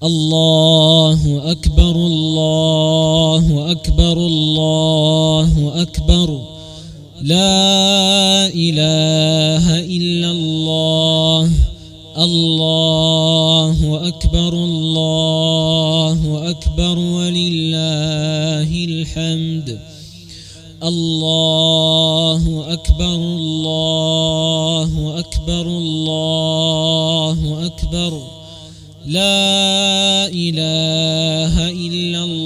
الله أكبر الله أكبر الله أكبر لا إله إلا الله الله أكبر الله أكبر ولله الحمد الله أكبر الله أكبر الله أكبر لا إله إلا الله